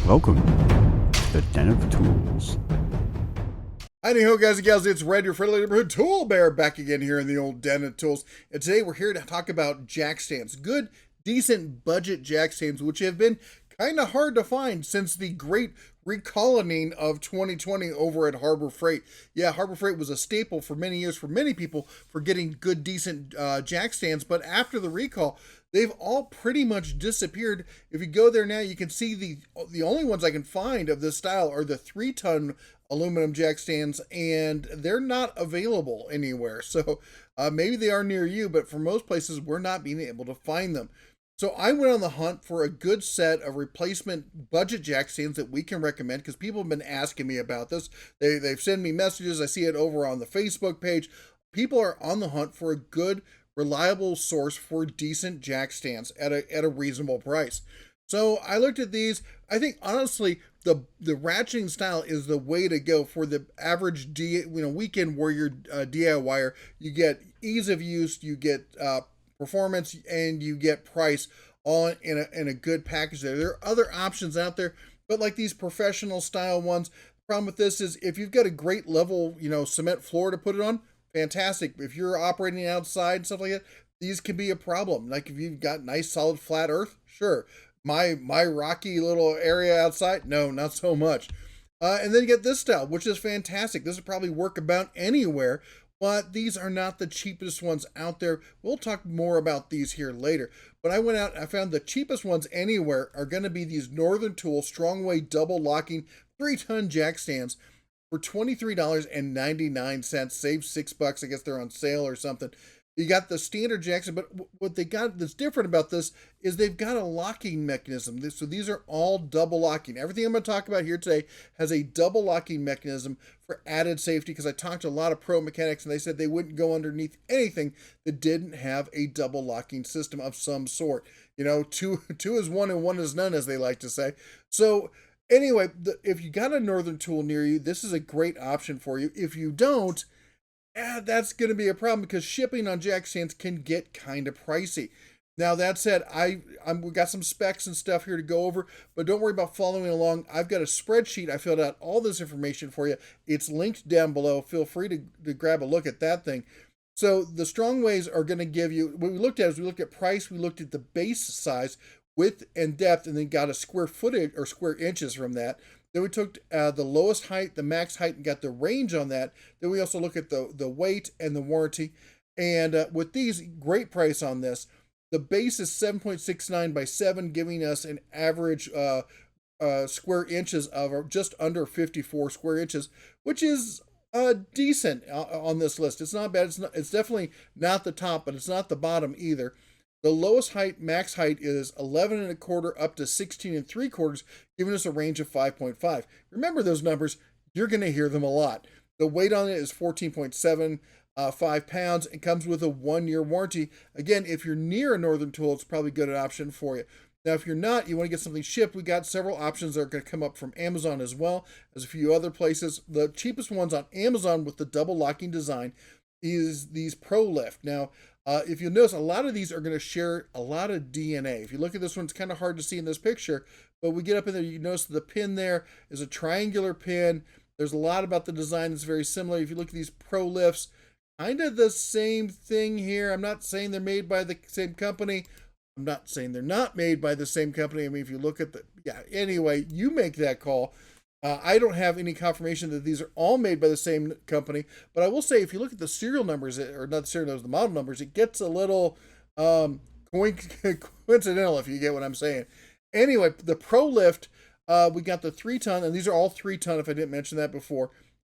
Welcome to the Den of Tools. Howdy ho, guys and gals, it's Red, your friendly neighborhood tool bear, back again here in the old Den of Tools. And today we're here to talk about jack stands. Good, decent budget jack stands, which have been kind of hard to find since the great recoloning of 2020 over at Harbor Freight. Yeah, Harbor Freight was a staple for many years for many people for getting good, decent jack stands. But after the recall, they've all pretty much disappeared. If you go there now, you can see the only ones I can find of this style are the 3-ton aluminum jack stands, and they're not available anywhere. So maybe they are near you, but for most places, we're not being able to find them. So I went on the hunt for a good set of replacement budget jack stands that we can recommend, because people have been asking me about this. They've sent me messages. I see it over on the Facebook page. People are on the hunt for a good, reliable source for decent jack stands at a reasonable price. So I looked at these. I think honestly, the ratcheting style is the way to go for the average weekend warrior DIYer. You get ease of use, you get performance, and you get price all in a good package there. There are other options out there, but like these professional style ones, the problem with this is if you've got a great level, cement floor to put it on, fantastic. If you're operating outside and stuff like that, these can be a problem. Like if you've got nice solid flat earth, sure. My rocky little area outside, no, not so much. And then you get this style, which is fantastic. This would probably work about anywhere, but these are not the cheapest ones out there. We'll talk more about these here later. But I went out and I found the cheapest ones anywhere are going to be these Northern Tool Strongway double locking 3-ton jack stands for $23.99. Save $6. I guess they're on sale or something. You got the standard Jackson, but what they got that's different about this is they've got a locking mechanism. So these are all double locking. Everything I'm going to talk about here today has a double locking mechanism for added safety, because I talked to a lot of pro mechanics and they said they wouldn't go underneath anything that didn't have a double locking system of some sort. Two is one and one is none, as they like to say. So anyway, if you got a Northern Tool near you, this is a great option for you. If you don't, that's going to be a problem, because shipping on jack stands can get kind of pricey. Now, that said, we got some specs and stuff here to go over, but don't worry about following along. I've got a spreadsheet. I filled out all this information for you. It's linked down below. Feel free to grab a look at that thing. So the Strongways are going to give you, what we looked at is we looked at price, we looked at the base size, width and depth, and then got a square footage or square inches from that. Then we took the lowest height, the max height, and got the range on that. Then we also look at the weight and the warranty. And with these, great price on this. The base is 7.69 by 7, giving us an average square inches of just under 54 square inches, which is decent on this list. It's not bad. It's definitely not the top, but it's not the bottom either. The lowest height, max height, is 11 and a quarter up to 16 and 3/4, giving us a range of 5.5. Remember those numbers. You're going to hear them a lot. The weight on it is 14.75 pounds and comes with a 1-year warranty. Again, if you're near a Northern Tool, it's probably a good option for you. Now, if you're not, you want to get something shipped, we got several options that are going to come up from Amazon as well as a few other places. The cheapest ones on Amazon with the double locking design is these Pro Lift. Now, if you notice, a lot of these are going to share a lot of DNA. If you look at this one, it's kind of hard to see in this picture, but we get up in there, you notice the pin there is a triangular pin. There's a lot about the design that's very similar. If you look at these Pro Lifts, kind of the same thing here. I'm not saying they're made by the same company. I'm not saying they're not made by the same company. I mean, if you look at anyway, you make that call. I don't have any confirmation that these are all made by the same company, but I will say if you look at the serial numbers, or not the serial numbers, the model numbers, it gets a little coincidental, if you get what I'm saying. Anyway, the Pro Lift, we got the 3-ton, and these are all 3-ton, if I didn't mention that before.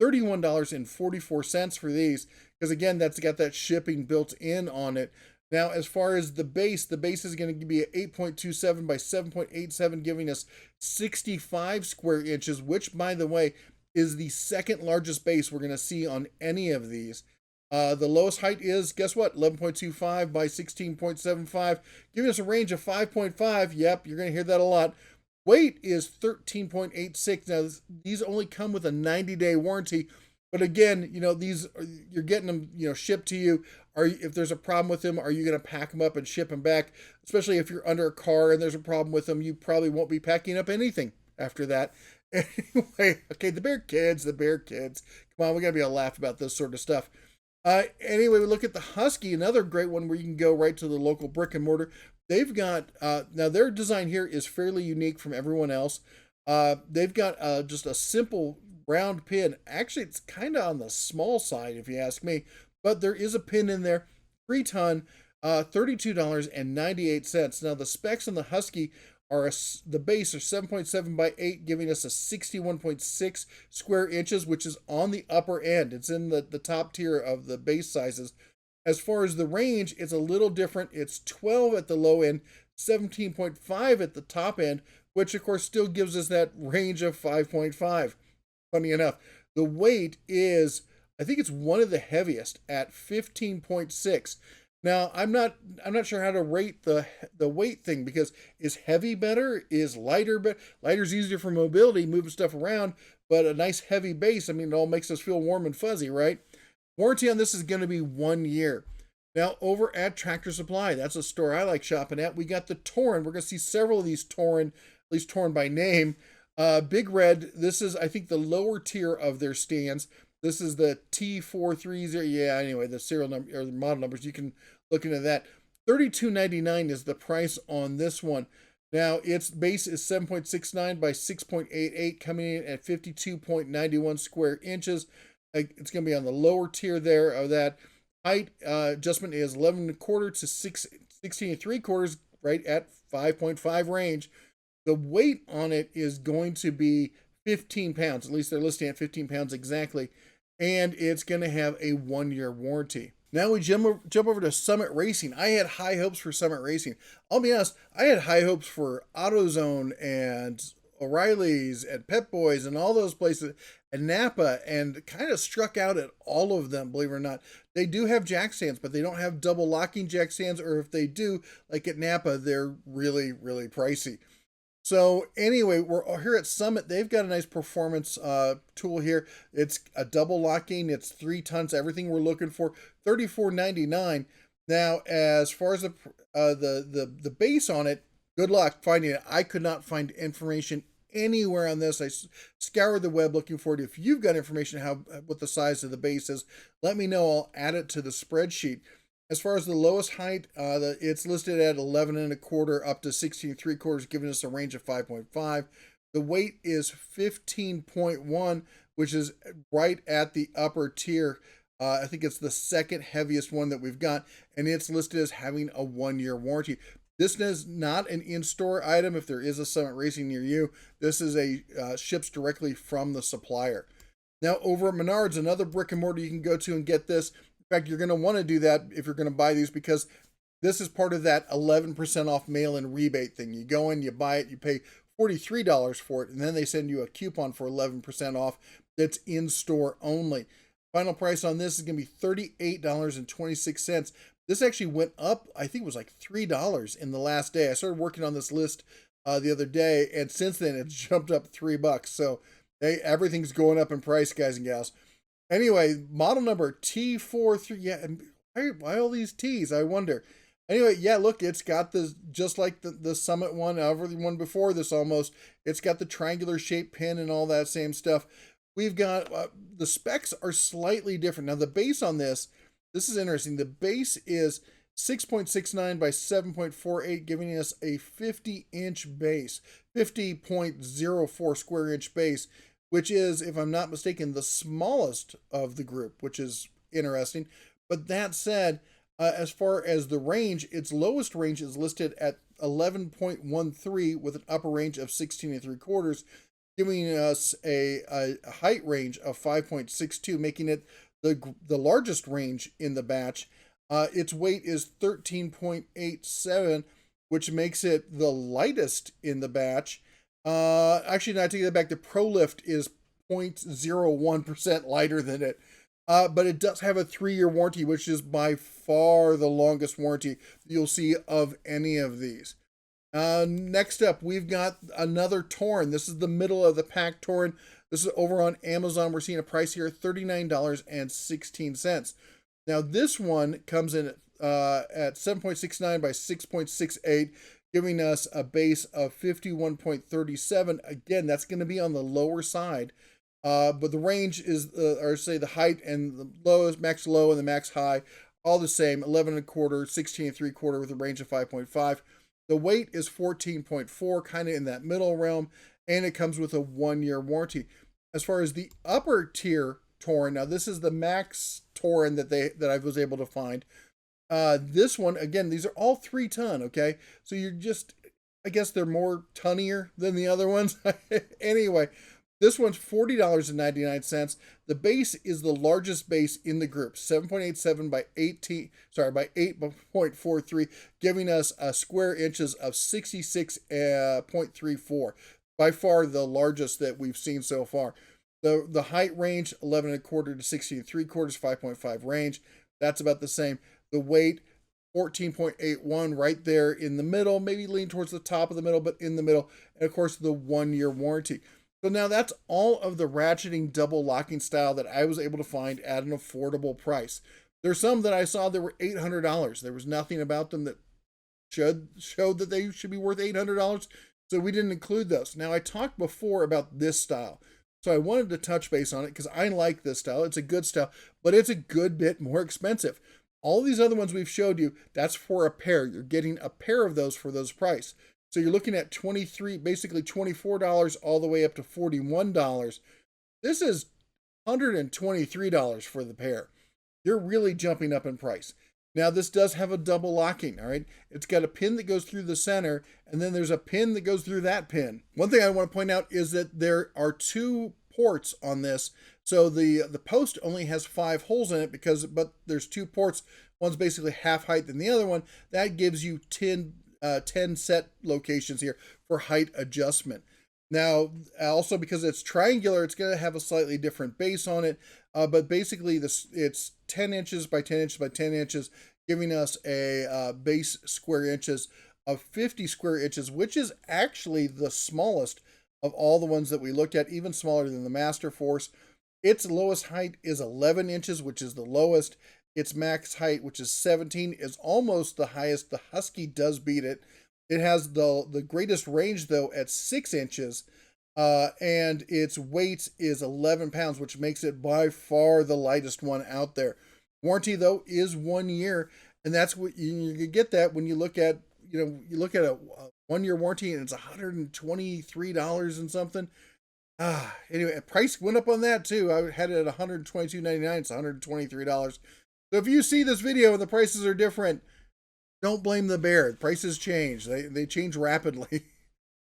$31.44 for these, because again, that's got that shipping built in on it. Now, as far as the base is going to be 8.27 by 7.87, giving us 65 square inches, which, by the way, is the second largest base we're going to see on any of these. The lowest height is, guess what, 11.25 by 16.75, giving us a range of 5.5. Yep, you're going to hear that a lot. Weight is 13.86. Now, these only come with a 90-day warranty. But again, these you're getting them, shipped to you. If there's a problem with them, are you going to pack them up and ship them back? Especially if you're under a car and there's a problem with them, you probably won't be packing up anything. after that. Anyway, okay, the Bear Kids. Come on, we gotta be able to laugh about this sort of stuff. Anyway, we look at the Husky, another great one where you can go right to the local brick and mortar. They've got, now their design here is fairly unique from everyone else. They've got just a simple round pin. Actually, it's kind of on the small side, if you ask me, but there is a pin in there. 3-ton, $32.98. Now, the specs on the Husky are the base are 7.7 by 8, giving us a 61.6 square inches, which is on the upper end. It's in the top tier of the base sizes. As far as the range, it's a little different. It's 12 at the low end, 17.5 at the top end, which of course still gives us that range of 5.5. Funny enough, the weight is, I think it's one of the heaviest at 15.6. Now, I'm not sure how to rate the weight thing, because is heavy better? Is lighter better? Lighter's easier for mobility, moving stuff around, but a nice heavy base, I mean, it all makes us feel warm and fuzzy, right? Warranty on this is going to be 1 year. Now, over at Tractor Supply, that's a store I like shopping at, we got the Torin. We're going to see several of these Torin, at least Torin by name. Big Red, this is, I think, the lower tier of their stands. This is the T430. Yeah, anyway, the serial number or the model numbers, you can look into that. $32.99 is the price on this one. Now, its base is 7.69 by 6.88, coming in at 52.91 square inches. It's going to be on the lower tier there of that. Height adjustment is 11.25 to 16.75, right at 5.5 range. The weight on it is going to be 15 pounds. At least they're listing at 15 pounds exactly. And it's going to have a 1-year warranty. Now we jump over to Summit Racing. I had high hopes for Summit Racing. I'll be honest, I had high hopes for AutoZone and O'Reilly's and Pep Boys and all those places, and Napa, and kind of struck out at all of them, believe it or not. They do have jack stands, but they don't have double locking jack stands, or if they do, like at Napa, they're really, really pricey. So anyway, we're here at Summit. They've got a nice performance tool here. It's a double locking. It's 3 tons. Everything we're looking for. $34.99. Now, as far as the base on it, good luck finding it. I could not find information anywhere on this. I scoured the web looking for it. If you've got information what the size of the base is, let me know. I'll add it to the spreadsheet. As far as the lowest height, it's listed at 11.25 up to 16.75, giving us a range of 5.5. The weight is 15.1, which is right at the upper tier. I think it's the second heaviest one that we've got, and it's listed as having a 1-year warranty. This is not an in-store item. If there is a Summit Racing near you, this is ships directly from the supplier. Now, over at Menards, another brick and mortar you can go to and get this. In fact, you're going to want to do that if you're going to buy these, because this is part of that 11% off mail-in rebate thing. You go in, you buy it, you pay $43 for it, and then they send you a coupon for 11% off that's in-store only. Final price on this is going to be $38.26. This actually went up, I think it was like $3 in the last day. I started working on this list the other day, and since then it's jumped up $3. So hey, everything's going up in price, guys and gals. Anyway, model number T43. Yeah, and why all these T's, I wonder. Anyway, yeah, look, it's got just like the Summit one, however the one before this almost, it's got the triangular shaped pin and all that same stuff. We've got, the specs are slightly different. Now, the base on this is interesting. The base is 6.69 by 7.48, giving us a 50-inch base, 50.04 square inch base, which is, if I'm not mistaken, the smallest of the group, which is interesting. But that said, as far as the range, its lowest range is listed at 11.13 with an upper range of 16.75, giving us a height range of 5.62, making it the largest range in the batch. Its weight is 13.87, which makes it the lightest in the batch. Actually, no, I take that back. The Pro Lift is 0.01% lighter than it. But it does have a 3-year warranty, which is by far the longest warranty you'll see of any of these. Next up, we've got another Torin. This is the middle of the pack Torin. This is over on Amazon. We're seeing a price here of $39.16. Now, this one comes in at 7.69 by 6.68, giving us a base of 51.37. Again, that's going to be on the lower side. But the range is, or say the height and the lowest, max low and the max high, all the same, 11 and a quarter, 16 and 3/4 with a range of 5.5. The weight is 14.4, kind of in that middle realm, and it comes with a 1-year warranty. As far as the upper tier Touring, now this is the max Touring that I was able to find. This one, again, these are all 3-ton, okay? So you're just, I guess they're more tonnier than the other ones. Anyway, this one's $40.99. The base is the largest base in the group, 7.87 by 8.43, giving us square inches of 66.34. By far the largest that we've seen so far. The height range, 11 and a quarter to 16 and 3/4, 5.5 range. That's about the same. The weight, 14.81, right there in the middle, maybe lean towards the top of the middle, but in the middle. And of course, the 1-year warranty. So now that's all of the ratcheting double locking style that I was able to find at an affordable price. There's some that I saw that were $800. There was nothing about them that showed that they should be worth $800. So we didn't include those. Now I talked before about this style. So I wanted to touch base on it because I like this style. It's a good style, but it's a good bit more expensive. All these other ones we've showed you, that's for a pair. You're getting a pair of those for those price. So you're looking at basically $24 all the way up to $41. This is $123 for the pair. You're really jumping up in price. Now this does have a double locking, all right? It's got a pin that goes through the center, and then there's a pin that goes through that pin. One thing I want to point out is that there are 2 ports on this. So the post only has 5 holes in it but there's 2 ports. One's basically half height than the other one. That gives you 10 set locations here for height adjustment. Now, also because it's triangular, it's going to have a slightly different base on it. But basically, it's 10 inches by 10 inches by 10 inches, giving us a base square inches of 50 square inches, which is actually the smallest of all the ones that we looked at, even smaller than the Master Force. Its lowest height is 11 inches, which is the lowest. Its max height, which is 17, is almost the highest. The Husky does beat it. It has the greatest range, though, at 6 inches. And its weight is 11 pounds, which makes it by far the lightest one out there. Warranty, though, is 1 year. And that's what you get that when you look at, you look at a 1-year warranty and it's $123 and something. Anyway, price went up on that too. I had it at $122.99. It's $123. So if you see this video and the prices are different, don't blame the bear. The prices change. They change rapidly.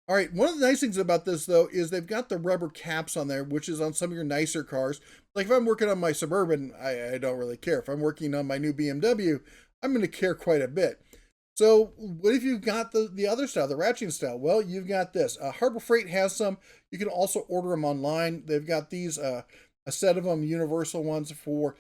All right, one of the nice things about this, though, is they've got the rubber caps on there, which is on some of your nicer cars. Like if I'm working on my Suburban, I don't really care. If I'm working on my new BMW, I'm going to care quite a bit. So what if you've got the other style, the Ratcheting Style? Well, you've got this. Harbor Freight has some. You can also order them online. They've got these, a set of them, universal ones, for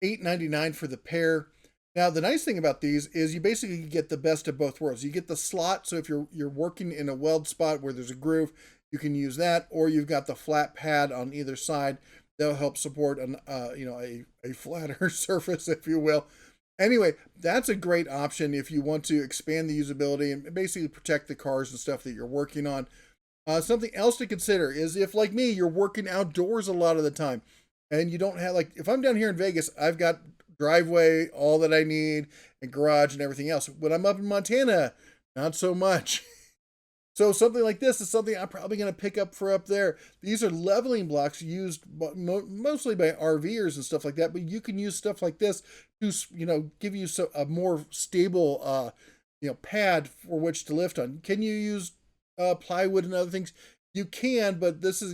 $8.99 for the pair. Now, the nice thing about these is you basically get the best of both worlds. You get the slot, so if you're working in a weld spot where there's a groove, you can use that, or you've got the flat pad on either side. That'll help support a flatter surface, if you will. Anyway, that's a great option if you want to expand the usability and basically protect the cars and stuff that you're working on. Something else to consider is if, like me, you're working outdoors a lot of the time, and you don't have, like, if I'm down here in Vegas, I've got driveway, all that I need, and garage and everything else. When I'm up in Montana, not so much. So something like this is something I'm probably going to pick up for up there. These are leveling blocks used mostly by RVers and stuff like that, but you can use stuff like this to, give you a more stable, pad for which to lift on. Can you use plywood and other things? You can, but this is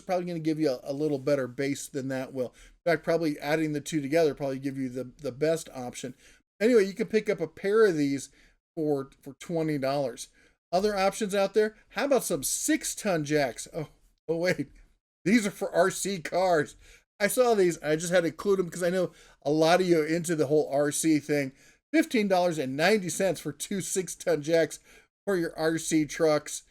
probably going to give you a little better base than that will. In fact, probably adding the two together probably give you the best option. Anyway, you can pick up a pair of these for $20. Other options out there, how about some 6-ton jacks? Oh wait, these are for RC cars. I saw these, I just had to include them because I know a lot of you are into the whole RC thing. $15.90 for 2 6-ton jacks for your RC trucks.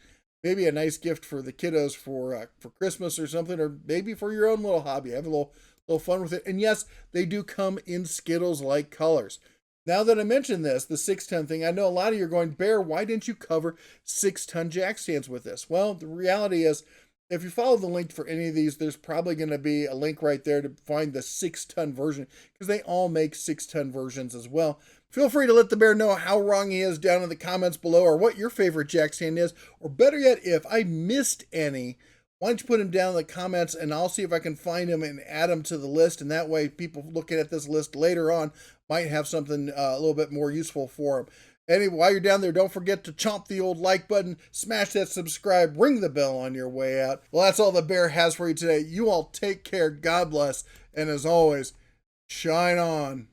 Maybe a nice gift for the kiddos for Christmas or something, or maybe for your own little hobby. Have a little fun with it. And yes, they do come in Skittles-like colors. Now that I mentioned this, the 6-ton thing, I know a lot of you are going, Bear, why didn't you cover 6-ton jack stands with this? Well, the reality is, if you follow the link for any of these, there's probably going to be a link right there to find the 6-ton version, because they all make 6-ton versions as well. Feel free to let the Bear know how wrong he is down in the comments below, or what your favorite jack stand is, or better yet, if I missed any, why don't you put them down in the comments, and I'll see if I can find them and add them to the list, and that way people looking at this list later on might have something a little bit more useful for them. Anyway, while you're down there, don't forget to chomp the old like button, smash that subscribe, ring the bell on your way out. Well, that's all the Bear has for you today. You all take care, God bless, and as always, shine on.